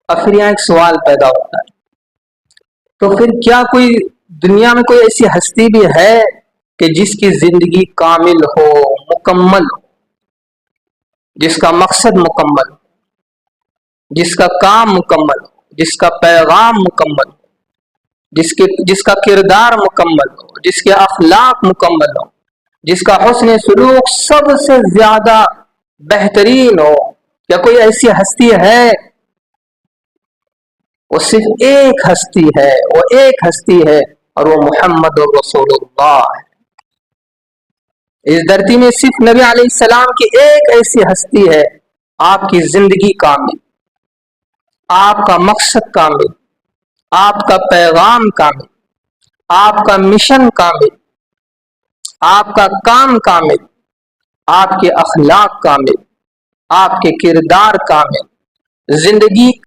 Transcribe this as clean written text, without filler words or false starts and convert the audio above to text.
اب پھر یہاں ایک سوال پیدا ہوتا ہے، تو پھر کیا کوئی دنیا میں کوئی ایسی ہستی بھی ہے کہ جس کی زندگی کامل ہو، مکمل ہو، جس کا مقصد مکمل ہو، جس کا کام مکمل ہو، جس کا پیغام مکمل ہو، جس کا کردار مکمل ہو، جس کے اخلاق مکمل ہو، جس کا حسن سلوک سب سے زیادہ بہترین ہو؟ کیا کوئی ایسی ہستی ہے؟ وہ صرف ایک ہستی ہے، وہ ایک ہستی ہے، اور وہ محمد رسول اللہ ہے۔ اس دھرتی میں صرف نبی علیہ السلام کی ایک ایسی ہستی ہے، آپ کی زندگی کامل، آپ کا مقصد کامل، آپ کا پیغام کامل، آپ کا مشن کامل، آپ کا کام کامل، آپ کے اخلاق کامل، آپ کے کردار کامل، زندگی